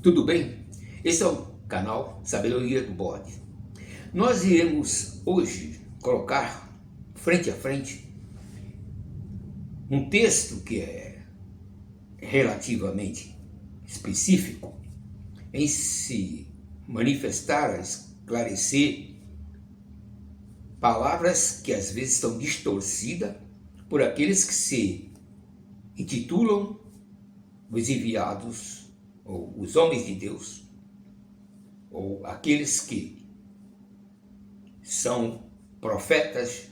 tudo bem? Esse é o canal Sabedoria do Bode. Nós iremos hoje colocar frente a frente um texto que é relativamente específico em se manifestar, esclarecer palavras que às vezes estão distorcidas por aqueles que se intitulam os enviados ou os homens de Deus, ou aqueles que são profetas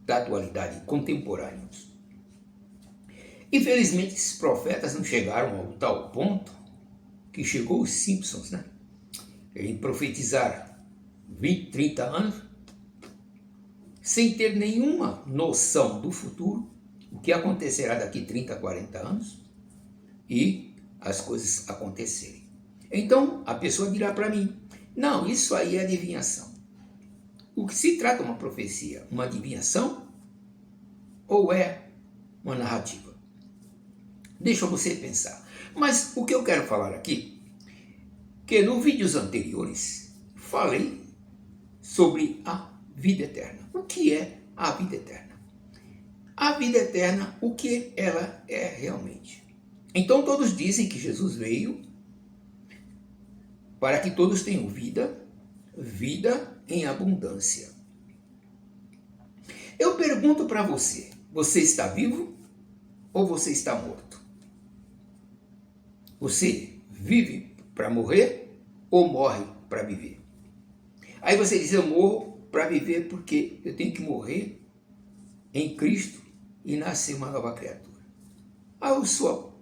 da atualidade, contemporâneos. Infelizmente, esses profetas não chegaram ao tal ponto que chegou os Simpsons, né? Em profetizar 20, 30 anos, sem ter nenhuma noção do futuro, o que acontecerá daqui 30, 40 anos, e as coisas acontecerem. Então, a pessoa dirá para mim, não, isso aí é adivinhação. O que se trata uma profecia? Uma adivinhação ou é uma narrativa? Deixa você pensar. Mas o que eu quero falar aqui, que nos vídeos anteriores falei sobre a vida eterna. O que é a vida eterna? A vida eterna, o que ela é realmente? Então todos dizem que Jesus veio para que todos tenham vida, vida em abundância. Eu pergunto para você, você está vivo ou você está morto? Você vive para morrer ou morre para viver? Aí você diz, eu morro para viver porque eu tenho que morrer em Cristo e nascer uma nova criatura. A sua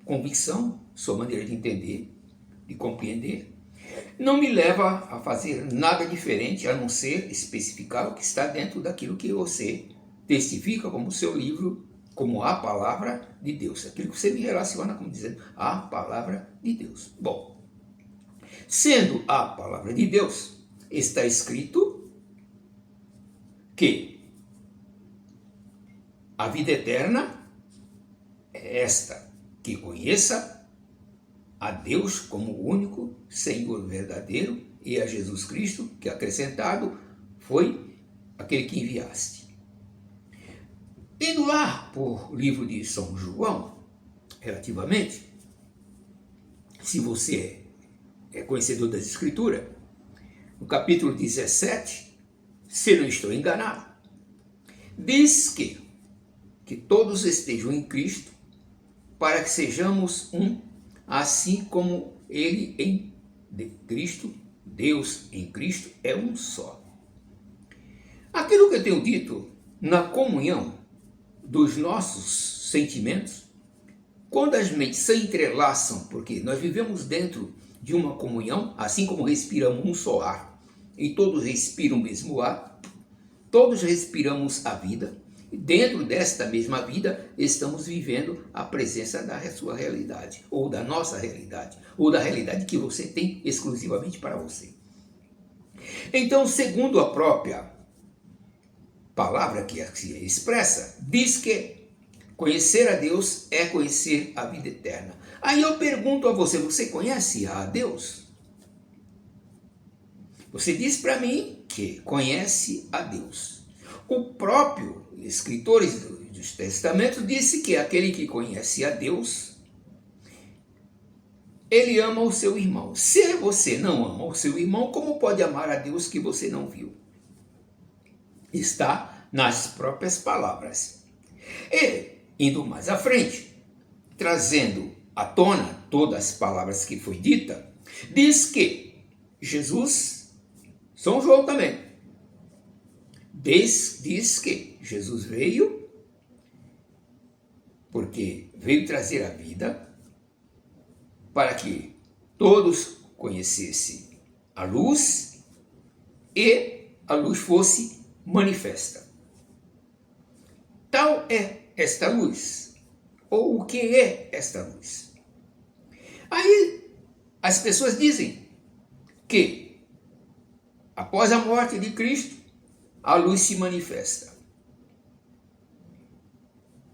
convicção, sua maneira de entender, de compreender, não me leva a fazer nada diferente a não ser especificar o que está dentro daquilo que você testifica como seu livro, como a palavra de Deus. Aquilo que você me relaciona como dizendo a palavra de Deus. Bom, sendo a palavra de Deus, está escrito que a vida eterna é esta, que conheça a Deus como o único Senhor verdadeiro e a Jesus Cristo, que acrescentado foi aquele que enviaste. Indo lá por livro de São João, relativamente, se você é conhecedor das Escrituras, no capítulo 17, se não estou enganado, diz que todos estejam em Cristo, para que sejamos um, assim como Ele em Cristo, Deus em Cristo é um só. Aquilo que eu tenho dito na comunhão dos nossos sentimentos, quando as mentes se entrelaçam, porque nós vivemos dentro de uma comunhão, assim como respiramos um só ar, e todos respiram o mesmo ar, todos respiramos a vida, e dentro desta mesma vida estamos vivendo a presença da sua realidade, ou da nossa realidade, ou da realidade que você tem exclusivamente para você. Então, segundo a própria palavra que se expressa, diz que conhecer a Deus é conhecer a vida eterna. Aí eu pergunto a você, você conhece a Deus? Você diz para mim que conhece a Deus. O próprio escritor dos testamentos disse que aquele que conhece a Deus, ele ama o seu irmão. Se você não ama o seu irmão, como pode amar a Deus que você não viu? Está nas próprias palavras. E, indo mais à frente, trazendo à tona todas as palavras que foi dita, diz que Jesus, São João também, diz que Jesus veio porque veio trazer a vida para que todos conhecessem a luz e a luz fosse manifesta. Tal é esta luz, ou o que é esta luz? Aí as pessoas dizem que após a morte de Cristo, a luz se manifesta.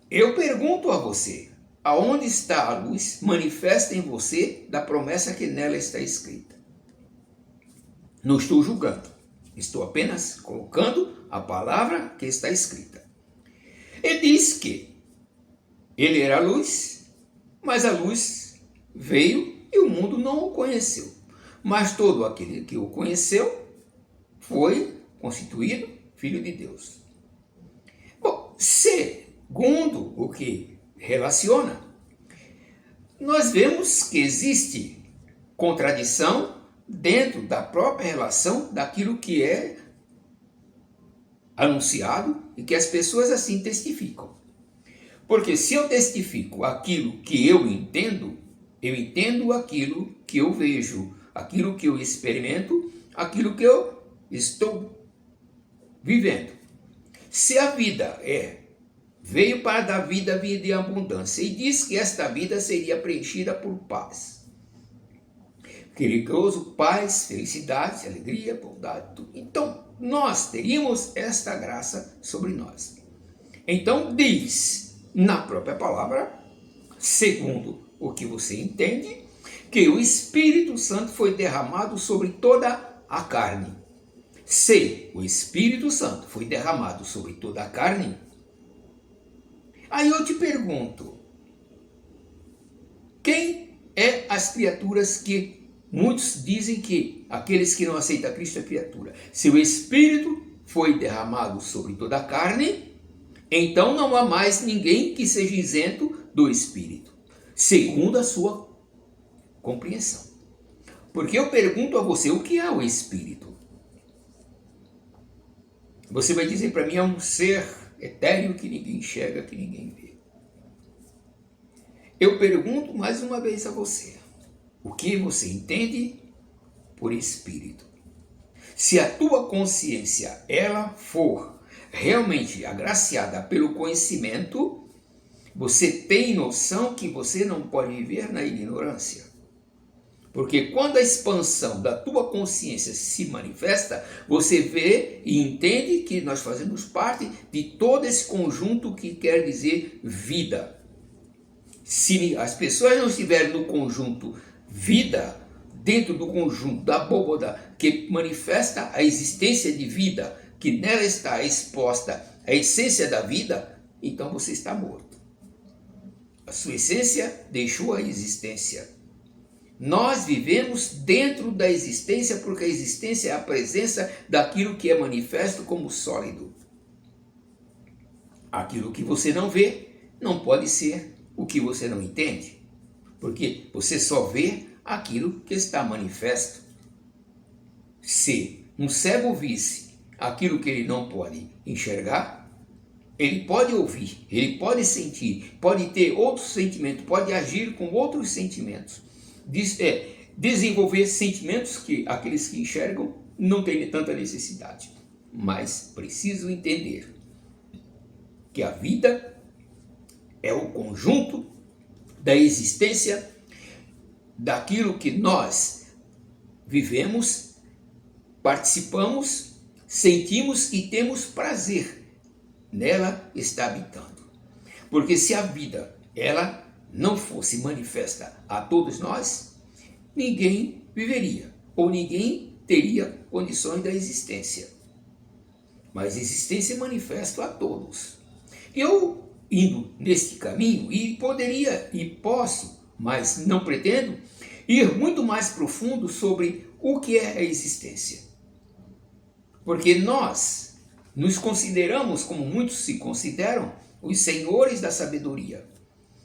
Eu pergunto a você, aonde está a luz manifesta em você da promessa que nela está escrita. Não estou julgando, estou apenas colocando a palavra que está escrita. Ele diz que ele era a luz, mas a luz veio e o mundo não o conheceu. Mas todo aquele que o conheceu foi constituído filho de Deus. Bom, segundo o que relaciona, nós vemos que existe contradição dentro da própria relação daquilo que é anunciado e que as pessoas assim testificam. Porque se eu testifico aquilo que eu entendo aquilo que eu vejo, aquilo que eu experimento, aquilo que eu estou vivendo. Se a vida veio para dar vida em abundância e diz que esta vida seria preenchida por paz, gozo, paz, felicidade, alegria, bondade, tudo. Então, nós teríamos esta graça sobre nós. Então, diz na própria palavra, segundo o que você entende, que o Espírito Santo foi derramado sobre toda a carne. Se o Espírito Santo foi derramado sobre toda a carne, aí eu te pergunto, quem é as criaturas que muitos dizem que aqueles que não aceitam Cristo é criatura? Se o Espírito foi derramado sobre toda a carne, então não há mais ninguém que seja isento do Espírito, segundo a sua compreensão. Porque eu pergunto a você, o que é o Espírito? Você vai dizer para mim, é um ser etéreo que ninguém enxerga, que ninguém vê. Eu pergunto mais uma vez a você, o que você entende por Espírito? Se a tua consciência ela for realmente agraciada pelo conhecimento, você tem noção que você não pode viver na ignorância. Porque quando a expansão da tua consciência se manifesta, você vê e entende que nós fazemos parte de todo esse conjunto que quer dizer vida. Se as pessoas não estiverem no conjunto vida, dentro do conjunto da abóboda que manifesta a existência de vida, que nela está exposta a essência da vida, então você está morto. A sua essência deixou a existência. Nós vivemos dentro da existência porque a existência é a presença daquilo que é manifesto como sólido. Aquilo que você não vê não pode ser o que você não entende, porque você só vê aquilo que está manifesto. Se um cego visse aquilo que ele não pode enxergar, ele pode ouvir, ele pode sentir, pode ter outros sentimentos, pode agir com outros sentimentos. Desenvolver sentimentos que aqueles que enxergam não têm tanta necessidade. Mas preciso entender que a vida é o conjunto da existência daquilo que nós vivemos, participamos, sentimos e temos prazer. Nela está habitando. Porque se a vida ela não fosse manifesta a todos nós, ninguém viveria, ou ninguém teria condições da existência. Mas a existência é manifesta a todos. Eu, indo neste caminho, e poderia, e posso, mas não pretendo, ir muito mais profundo sobre o que é a existência. Porque nós nos consideramos, como muitos se consideram, os senhores da sabedoria.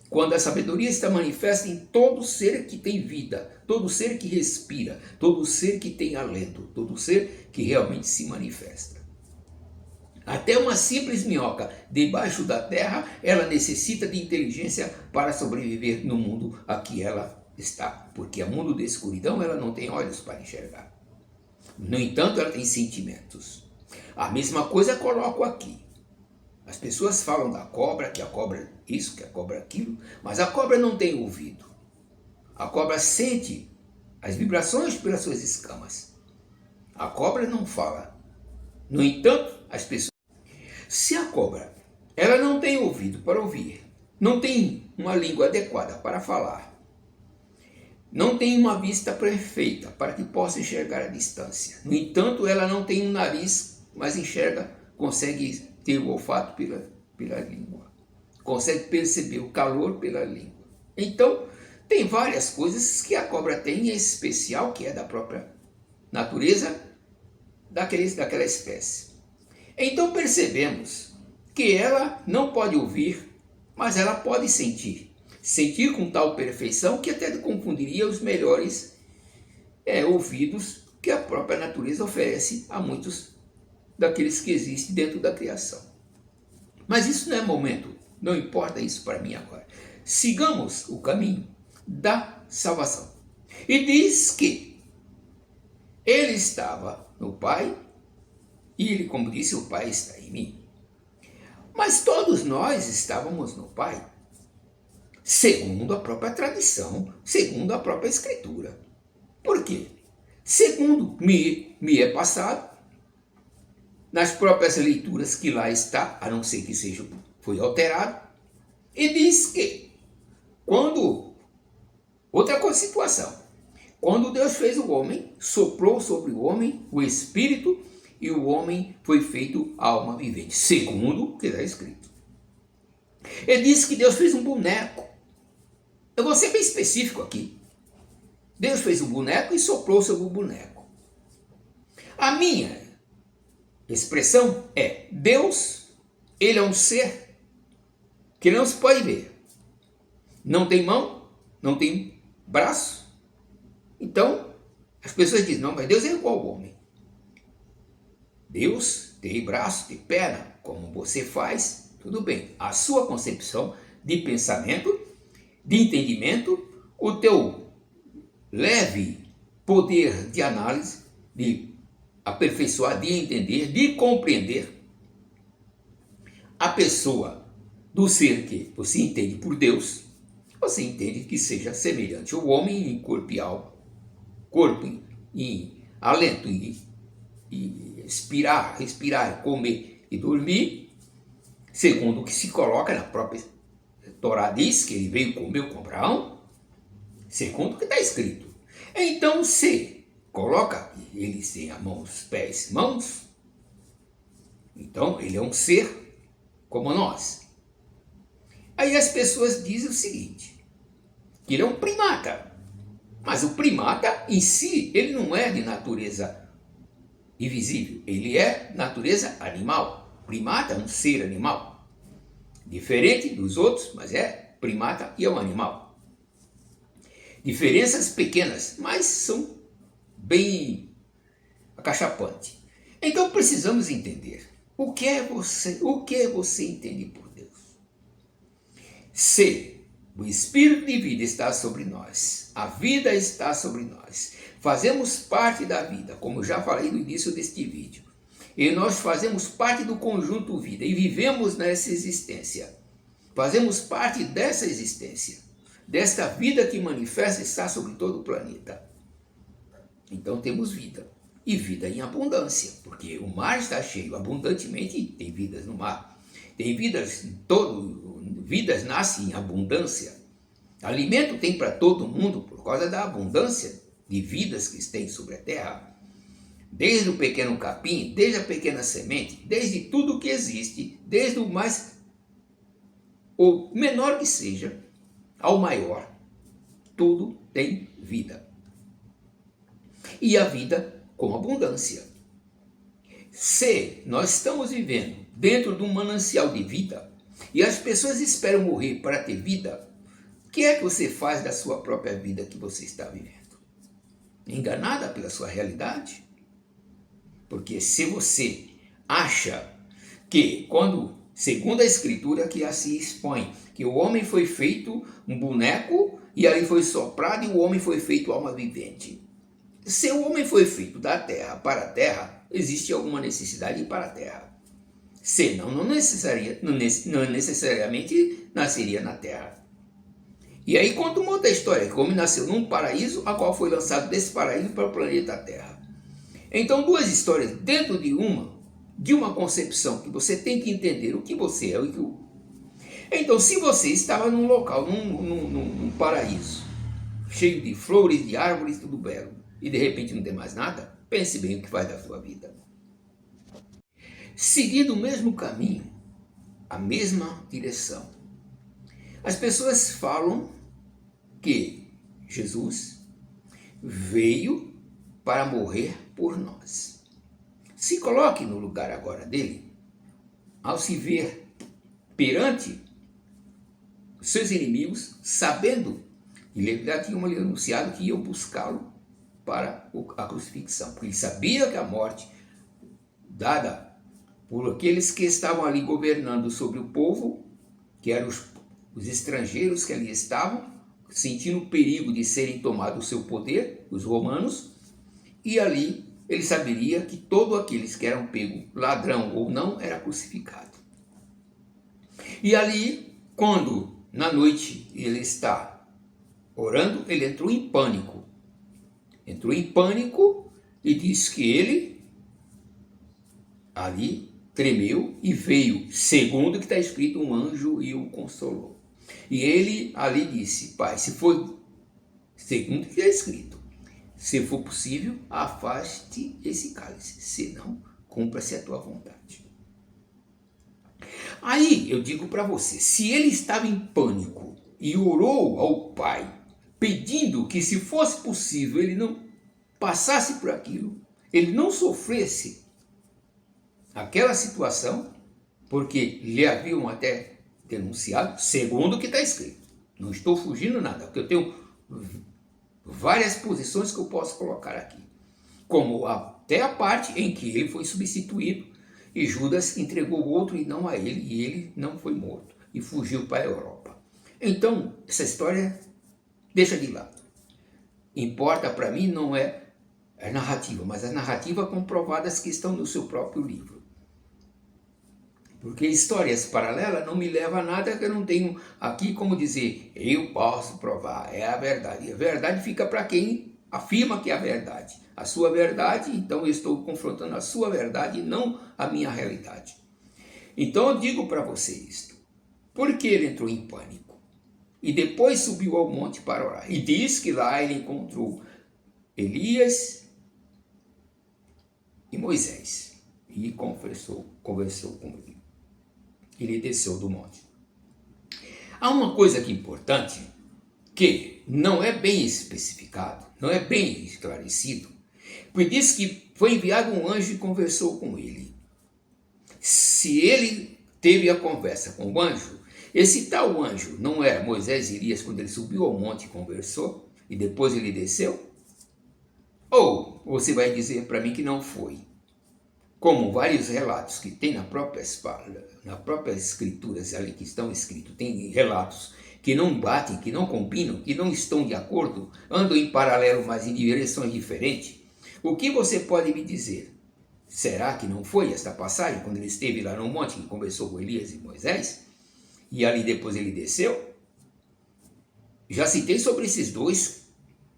Quando a sabedoria está manifesta em todo ser que tem vida, todo ser que respira, todo ser que tem alento, todo ser que realmente se manifesta. Até uma simples minhoca debaixo da terra, ela necessita de inteligência para sobreviver no mundo a que ela está. Porque o mundo de escuridão, ela não tem olhos para enxergar. No entanto, ela tem sentimentos. A mesma coisa eu coloco aqui. As pessoas falam da cobra, que a cobra é isso, que a cobra é aquilo, mas a cobra não tem ouvido. A cobra sente as vibrações pelas suas escamas. A cobra não fala. No entanto, se a cobra ela não tem ouvido para ouvir, não tem uma língua adequada para falar. Não tem uma vista perfeita para que possa enxergar a distância. No entanto, ela não tem um nariz, mas consegue ter o olfato pela língua. Consegue perceber o calor pela língua. Então, tem várias coisas que a cobra tem, em especial, que é da própria natureza daquela espécie. Então percebemos que ela não pode ouvir, mas ela pode sentir. Sentir com tal perfeição que até confundiria os melhores ouvidos que a própria natureza oferece a muitos daqueles que existem dentro da criação. Mas isso não é momento, não importa isso para mim agora. Sigamos o caminho da salvação. E diz que ele estava no Pai, e ele, como disse, o Pai está em mim. Mas todos nós estávamos no Pai, segundo a própria tradição, segundo a própria Escritura. Por quê? Segundo me é passado, nas próprias leituras que lá está, a não ser que foi alterado, e diz que outra situação, quando Deus fez o homem, soprou sobre o homem o Espírito, e o homem foi feito alma vivente, segundo o que está escrito. Ele disse que Deus fez um boneco. Eu vou ser bem específico aqui. Deus fez um boneco e soprou sobre o boneco. A minha expressão é: Deus, ele é um ser que não se pode ver. Não tem mão, não tem braço. Então, as pessoas dizem: não, mas Deus é igual ao homem. Deus tem braço, tem perna, como você faz, tudo bem. A sua concepção de pensamento, de entendimento, o teu leve poder de análise, de aperfeiçoar, de entender, de compreender a pessoa do ser que você entende por Deus, você entende que seja semelhante ao homem em corpo e alma, corpo em alento e respirar, comer e dormir, segundo o que se coloca na própria Torá, diz que ele veio comer com Abraão, segundo o que está escrito. Então, se coloca que ele tem a mão, os pés, mãos, então ele é um ser como nós. Aí as pessoas dizem o seguinte, que ele é um primata, mas o primata em si, ele não é de natureza invisível, ele é natureza animal. Primata é um ser animal, diferente dos outros, mas é primata e é um animal. Diferenças pequenas, mas são bem acachapantes. Então precisamos entender o que você entende por Deus. Se o Espírito de vida está sobre nós, a vida está sobre nós, fazemos parte da vida, como eu já falei no início deste vídeo, e nós fazemos parte do conjunto vida e vivemos nessa existência. Fazemos parte dessa existência, desta vida que manifesta e está sobre todo o planeta. Então temos vida, e vida em abundância, porque o mar está cheio, abundantemente tem vidas no mar. Tem vidas em vidas nascem em abundância. Alimento tem para todo mundo por causa da abundância de vidas que tem sobre a terra. Desde o pequeno capim, desde a pequena semente, desde tudo que existe, desde o menor que seja, ao maior, tudo tem vida. E a vida com abundância. Se nós estamos vivendo dentro de um manancial de vida, e as pessoas esperam morrer para ter vida, o que é que você faz da sua própria vida que você está vivendo? Enganada pela sua realidade? Porque se você acha que segundo a Escritura que assim expõe, que o homem foi feito um boneco e ali foi soprado e o homem foi feito alma vivente. Se o homem foi feito da terra para a terra, existe alguma necessidade de ir para a terra. Senão, não necessariamente nasceria na terra. E aí conta uma outra história, que o homem nasceu num paraíso, a qual foi lançado desse paraíso para o planeta Terra. Então, duas histórias dentro de uma concepção que você tem que entender o que você é. Então, se você estava num local, num paraíso, cheio de flores, de árvores, tudo belo, e de repente não tem mais nada, pense bem o que faz da sua vida. Seguindo o mesmo caminho, a mesma direção. As pessoas falam que Jesus veio para morrer por nós. Se coloque no lugar agora dele, ao se ver perante os seus inimigos, sabendo, e ele já tinha anunciado que iam buscá-lo para a crucifixão, porque ele sabia que a morte dada por aqueles que estavam ali governando sobre o povo, que eram os estrangeiros que ali estavam, sentindo o perigo de serem tomados o seu poder, os romanos, e ali ele saberia que todos aqueles que eram pego, ladrão ou não, era crucificado. E ali, quando na noite ele está orando, ele entrou em pânico. Entrou em pânico e diz que ele ali tremeu e veio, segundo o que está escrito, um anjo e o consolou. E ele ali disse: Pai, se for, segundo o que está escrito, se for possível, afaste esse cálice, senão cumpra-se a tua vontade. Aí eu digo para você, se ele estava em pânico e orou ao Pai, pedindo que, se fosse possível, ele não passasse por aquilo, ele não sofresse aquela situação, porque lhe haviam até denunciado, segundo o que está escrito. Não estou fugindo nada, porque eu tenho várias posições que eu posso colocar aqui. Como até a parte em que ele foi substituído e Judas entregou o outro e não a ele, e ele não foi morto e fugiu para a Europa. Então, essa história deixa de lado. Importa para mim não é a narrativa, mas as narrativas comprovadas que estão no seu próprio livro. Porque histórias paralelas não me levam a nada que eu não tenho aqui como dizer, eu posso provar, é a verdade. A verdade fica para quem afirma que é a verdade. A sua verdade, então eu estou confrontando a sua verdade e não a minha realidade. Então eu digo para você isto. Por que ele entrou em pânico? E depois subiu ao monte para orar. E diz que lá ele encontrou Elias e Moisés. E conversou com ele. Ele desceu do monte. Há uma coisa aqui importante, que não é bem especificado, não é bem esclarecido, porque diz que foi enviado um anjo e conversou com ele. Se ele teve a conversa com o anjo, esse tal anjo não era Moisés e Elias quando ele subiu ao monte e conversou, e depois ele desceu? Ou você vai dizer para mim que não foi? Como vários relatos que tem na própria escrituras ali que estão escritos, tem relatos que não batem, que não combinam, que não estão de acordo, andam em paralelo, mas em direções diferentes. O que você pode me dizer? Será que não foi esta passagem, quando ele esteve lá no monte, que conversou com Elias e Moisés, e ali depois ele desceu? Já citei sobre esses dois,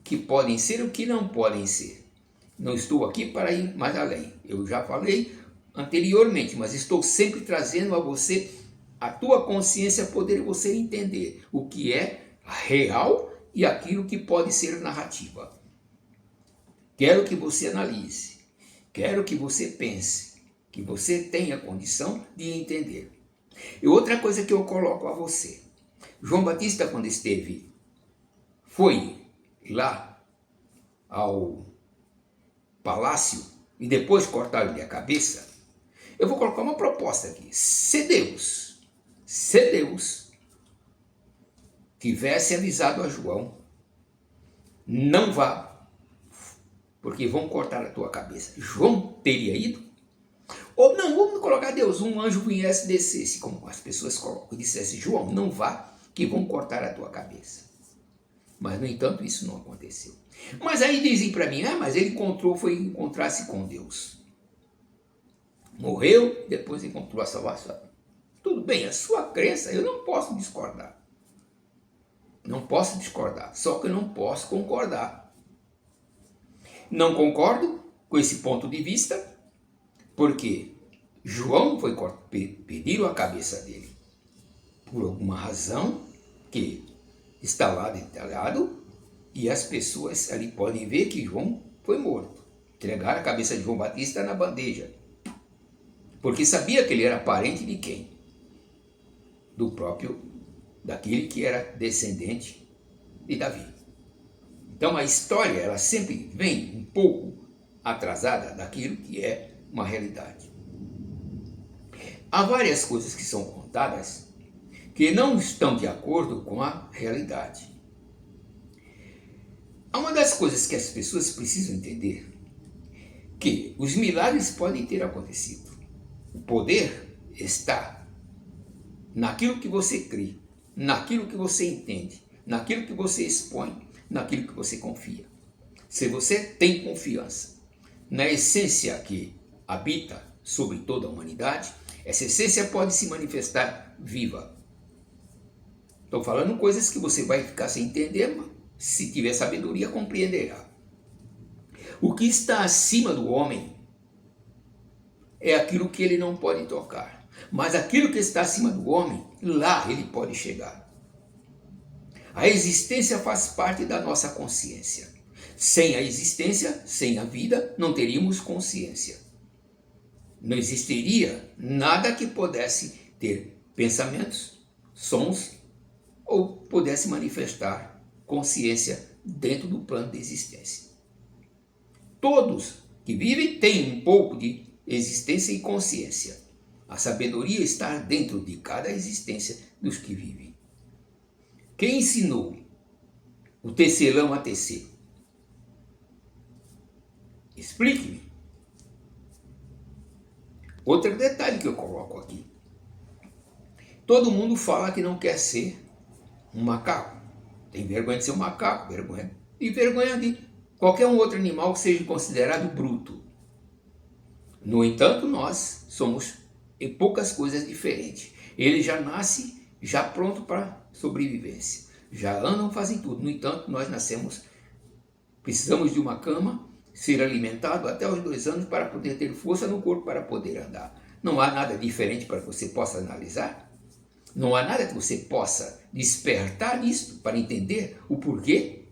que podem ser o que não podem ser. Não estou aqui para ir mais além. Eu já falei anteriormente, mas estou sempre trazendo a você a tua consciência, poder você entender o que é real e aquilo que pode ser narrativa. Quero que você analise, quero que você pense, que você tenha condição de entender. E outra coisa que eu coloco a você. João Batista, quando foi lá ao palácio e depois cortaram-lhe a cabeça, eu vou colocar uma proposta aqui. Se Deus tivesse avisado a João, não vá, porque vão cortar a tua cabeça, João teria ido? Ou não, vamos colocar Deus, um anjo viesse, descesse, como as pessoas colocam, e dissesse, João, não vá, que vão cortar a tua cabeça. Mas, no entanto, isso não aconteceu. Mas aí dizem para mim, mas ele foi encontrar-se com Deus. Morreu, depois encontrou a salvação. Tudo bem, a sua crença, eu não posso discordar. Não posso discordar, só que eu não posso concordar. Não concordo com esse ponto de vista, porque João pediram a cabeça dele. por alguma razão que está lá detalhado, e as pessoas ali podem ver que João foi morto. Entregaram a cabeça de João Batista na bandeja, porque sabia que ele era parente de quem? Daquele que era descendente de Davi. Então a história, ela sempre vem um pouco atrasada daquilo que é uma realidade. Há várias coisas que são contadas que não estão de acordo com a realidade. Há uma das coisas que as pessoas precisam entender, que os milagres podem ter acontecido. O poder está naquilo que você crê, naquilo que você entende, naquilo que você expõe, naquilo que você confia. Se você tem confiança na essência que habita sobre toda a humanidade, essa essência pode se manifestar viva. Estou falando coisas que você vai ficar sem entender, mas se tiver sabedoria, compreenderá. O que está acima do homem é aquilo que ele não pode tocar. Mas aquilo que está acima do homem, lá ele pode chegar. A existência faz parte da nossa consciência. Sem a existência, sem a vida, não teríamos consciência. Não existiria nada que pudesse ter pensamentos, sons ou pudesse manifestar consciência dentro do plano de existência. Todos que vivem têm um pouco de existência e consciência. A sabedoria está dentro de cada existência dos que vivem. Quem ensinou o tecelão a tecer? Explique-me. Outro detalhe que eu coloco aqui. Todo mundo fala que não quer ser um macaco. Tem vergonha de ser um macaco, e vergonha de qualquer um outro animal que seja considerado bruto. No entanto, nós somos em poucas coisas diferentes. Ele já nasce já pronto para sobrevivência. Já andam, fazem tudo. No entanto, nós precisamos de uma cama, ser alimentado até os 2 anos para poder ter força no corpo para poder andar. Não há nada diferente para que você possa analisar? Não há nada que você possa despertar nisso para entender o porquê?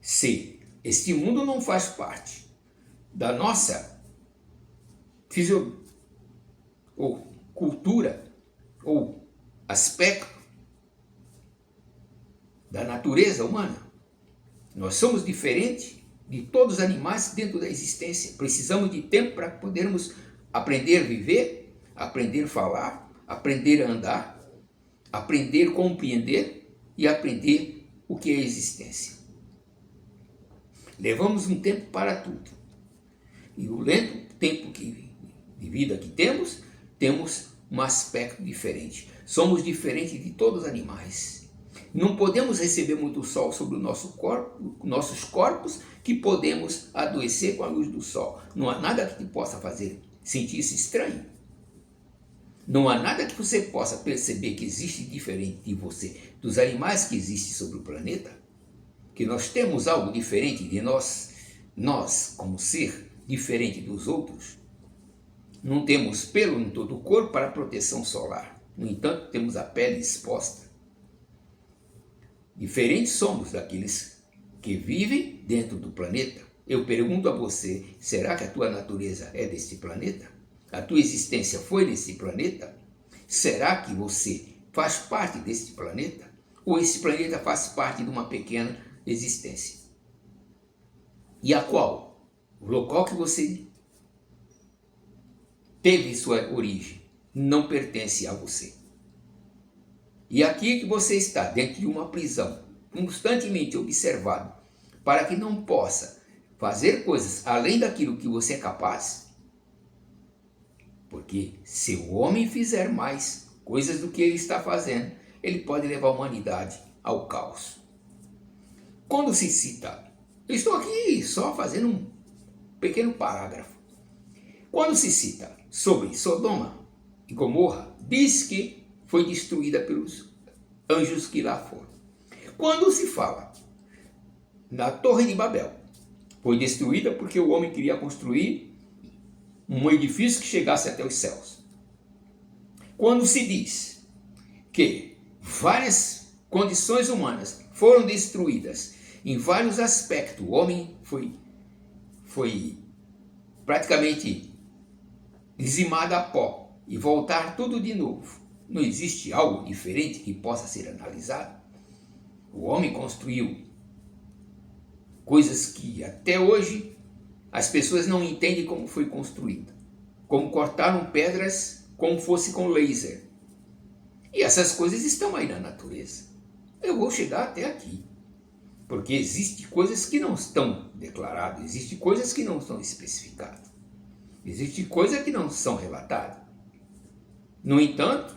Se este mundo não faz parte da nossa ou cultura ou aspecto da natureza humana, nós somos diferentes de todos os animais dentro da existência. Precisamos de tempo para podermos aprender a viver, aprender a falar, aprender a andar, aprender a compreender e aprender o que é existência. Levamos um tempo para tudo. E o lento tempo de vida que temos um aspecto diferente. Somos diferentes de todos os animais. Não podemos receber muito sol sobre o nosso corpo, nossos corpos, que podemos adoecer com a luz do sol. Não há nada que te possa fazer sentir-se estranho. Não há nada que você possa perceber que existe diferente de você, dos animais que existem sobre o planeta, que nós temos algo diferente de nós como ser diferente dos outros. Não temos pelo em todo o corpo para proteção solar. No entanto, temos a pele exposta. Diferentes somos daqueles que vivem dentro do planeta. Eu pergunto a você, será que a tua natureza é deste planeta? A tua existência foi nesse planeta? Será que você faz parte deste planeta? Ou esse planeta faz parte de uma pequena existência? E a qual? O local que você teve sua origem não pertence a você. E aqui que você está, dentro de uma prisão, constantemente observado, para que não possa fazer coisas além daquilo que você é capaz. Porque se o homem fizer mais coisas do que ele está fazendo, ele pode levar a humanidade ao caos. Quando se cita, eu estou aqui só fazendo um pequeno parágrafo. Quando se cita sobre Sodoma e Gomorra, diz que foi destruída pelos anjos que lá foram. Quando se fala na Torre de Babel, foi destruída porque o homem queria construir um edifício que chegasse até os céus. Quando se diz que várias condições humanas foram destruídas em vários aspectos. O homem foi praticamente dizimado a pó e voltar tudo de novo. Não existe algo diferente que possa ser analisado? O homem construiu coisas que até hoje as pessoas não entendem como foi construída. Como cortaram pedras como fosse com laser. E essas coisas estão aí na natureza. Eu vou chegar até aqui. Porque existem coisas que não estão declaradas, existem coisas que não são especificadas. Existem coisas que não são relatadas. No entanto,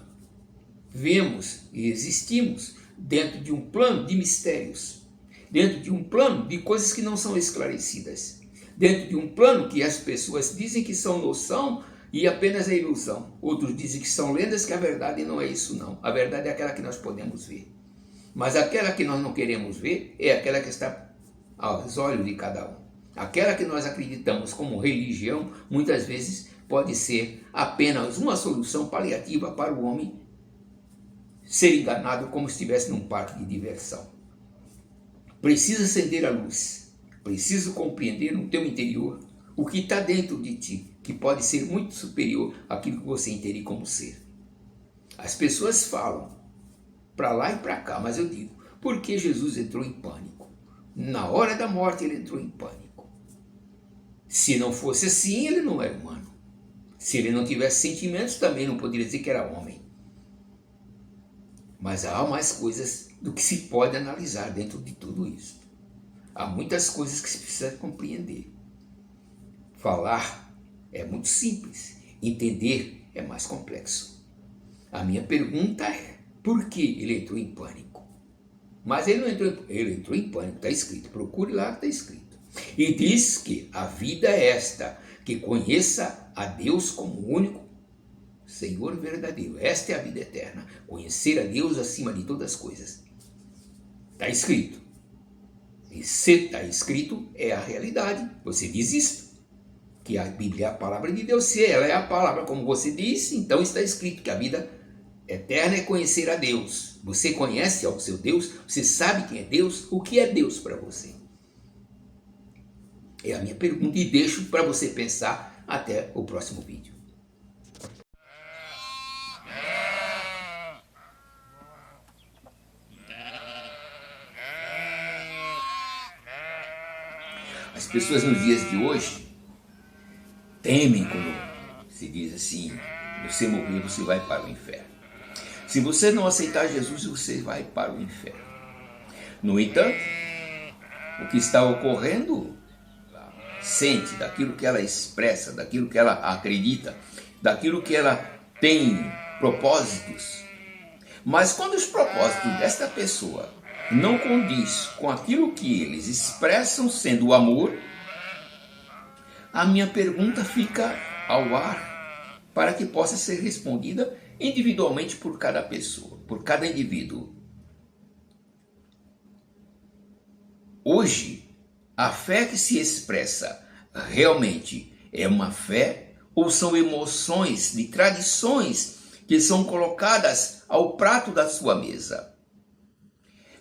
vemos e existimos dentro de um plano de mistérios, dentro de um plano de coisas que não são esclarecidas, dentro de um plano que as pessoas dizem que são noção e apenas é ilusão. Outros dizem que são lendas, que a verdade não é isso não. A verdade é aquela que nós podemos ver. Mas aquela que nós não queremos ver é aquela que está aos olhos de cada um. Aquela que nós acreditamos como religião, muitas vezes pode ser apenas uma solução paliativa para o homem ser enganado como se estivesse num parque de diversão. Precisa acender a luz, preciso compreender no teu interior o que está dentro de ti, que pode ser muito superior àquilo que você entende como ser. As pessoas falam para lá e para cá, mas eu digo, por que Jesus entrou em pânico? Na hora da morte ele entrou em pânico. Se não fosse assim, ele não era humano. Se ele não tivesse sentimentos, também não poderia dizer que era homem. Mas há mais coisas do que se pode analisar dentro de tudo isso. Há muitas coisas que se precisa compreender. Falar é muito simples, entender é mais complexo. A minha pergunta é, por que ele entrou em pânico? Mas ele não entrou, ele entrou em pânico, está escrito, procure lá, está escrito. E diz que a vida é esta, que conheça a Deus como único Senhor verdadeiro. Esta é a vida eterna, conhecer a Deus acima de todas as coisas. Está escrito. E se está escrito, é a realidade. Você diz isso, que a Bíblia é a palavra de Deus. Se ela é a palavra, como você disse, então está escrito que a vida eterna é conhecer a Deus. Você conhece ao seu Deus? Você sabe quem é Deus? O que é Deus para você? É a minha pergunta e deixo para você pensar até o próximo vídeo. As pessoas nos dias de hoje temem quando se diz assim, você morrer, você vai para o inferno. Se você não aceitar Jesus, você vai para o inferno. No entanto, o que está ocorrendo, sente daquilo que ela expressa, daquilo que ela acredita, daquilo que ela tem propósitos. Mas quando os propósitos desta pessoa não condiz com aquilo que eles expressam sendo o amor, a minha pergunta fica ao ar para que possa ser respondida individualmente por cada pessoa, por cada indivíduo. Hoje, a fé que se expressa realmente é uma fé ou são emoções de tradições que são colocadas ao prato da sua mesa?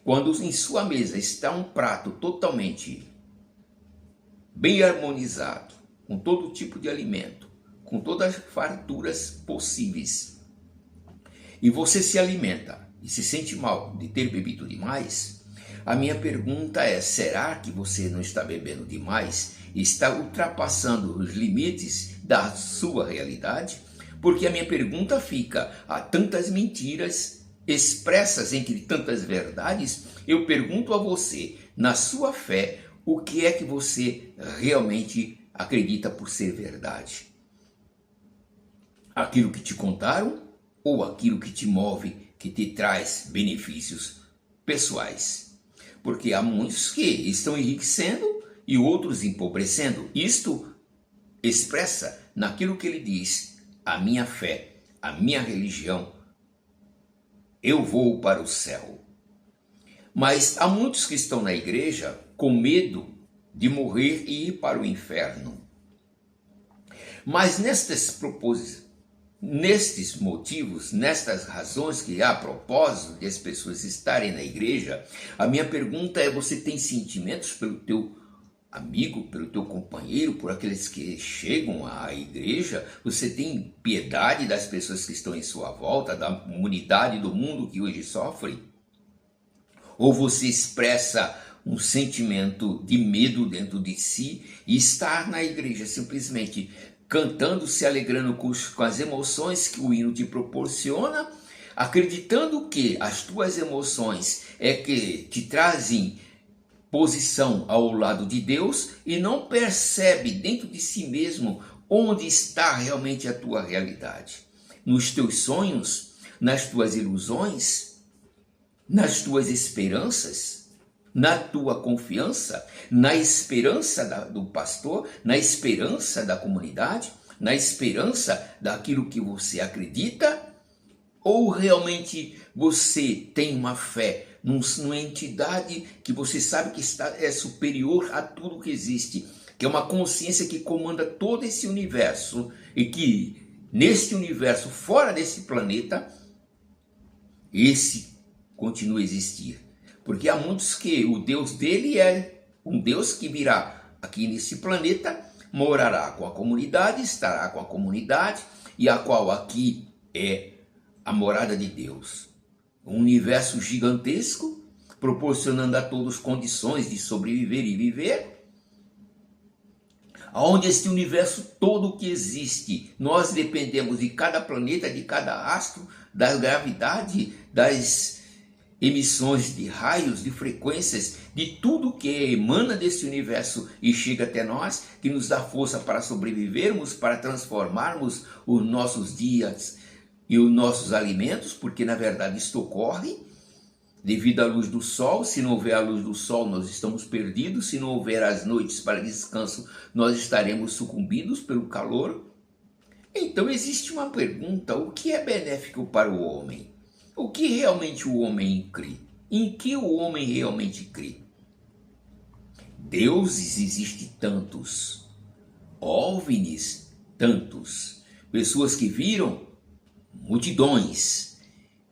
Quando em sua mesa está um prato totalmente bem harmonizado, com todo tipo de alimento, com todas as farturas possíveis, e você se alimenta e se sente mal de ter bebido demais, a minha pergunta é, será que você não está bebendo demais e está ultrapassando os limites da sua realidade? Porque a minha pergunta fica, há tantas mentiras expressas entre tantas verdades, eu pergunto a você, na sua fé, o que é que você realmente acredita por ser verdade? Aquilo que te contaram ou aquilo que te move, que te traz benefícios pessoais? Porque há muitos que estão enriquecendo e outros empobrecendo. Isto expressa naquilo que ele diz, a minha fé, a minha religião, eu vou para o céu. Mas há muitos que estão na igreja com medo de morrer e ir para o inferno. Mas nestes motivos, nestas razões que há propósito de as pessoas estarem na igreja, a minha pergunta é: você tem sentimentos pelo teu amigo, pelo teu companheiro, por aqueles que chegam à igreja? Você tem piedade das pessoas que estão em sua volta, da comunidade do mundo que hoje sofre? Ou você expressa um sentimento de medo dentro de si e está na igreja simplesmente cantando, se alegrando com as emoções que o hino te proporciona, acreditando que as tuas emoções é que te trazem posição ao lado de Deus e não percebe dentro de si mesmo onde está realmente a tua realidade? Nos teus sonhos, nas tuas ilusões, nas tuas esperanças, na tua confiança, na esperança do pastor, na esperança da comunidade, na esperança daquilo que você acredita? Ou realmente você tem uma fé numa entidade que você sabe que é superior a tudo que existe, que é uma consciência que comanda todo esse universo e que neste universo, fora desse planeta, esse continua a existir? Porque há muitos que o Deus dele é um Deus que virá aqui nesse planeta, morará com a comunidade, estará com a comunidade, e a qual aqui é a morada de Deus. Um universo gigantesco, proporcionando a todos condições de sobreviver e viver, onde este universo todo que existe, nós dependemos de cada planeta, de cada astro, da gravidade, das emissões de raios, de frequências, de tudo que emana desse universo e chega até nós, que nos dá força para sobrevivermos, para transformarmos os nossos dias e os nossos alimentos, porque na verdade isto ocorre devido à luz do sol. Se não houver a luz do sol, nós estamos perdidos. Se não houver as noites para descanso, nós estaremos sucumbidos pelo calor. Então existe uma pergunta: o que é benéfico para o homem? O que realmente o homem crê? Em que o homem realmente crê? Deuses existem tantos, OVNIs tantos, pessoas que viram multidões.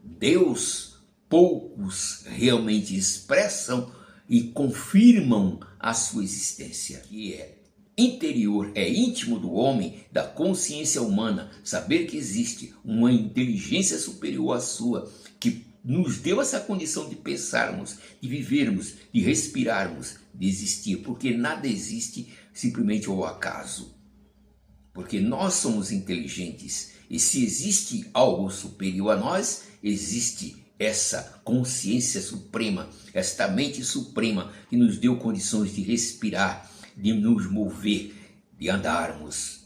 Deus, poucos realmente expressam e confirmam a sua existência, que é interior, é íntimo do homem, da consciência humana, saber que existe uma inteligência superior à sua, que nos deu essa condição de pensarmos, de vivermos, de respirarmos, de existir, porque nada existe simplesmente ao acaso, porque nós somos inteligentes, e se existe algo superior a nós, existe essa consciência suprema, esta mente suprema que nos deu condições de respirar, de nos mover, de andarmos.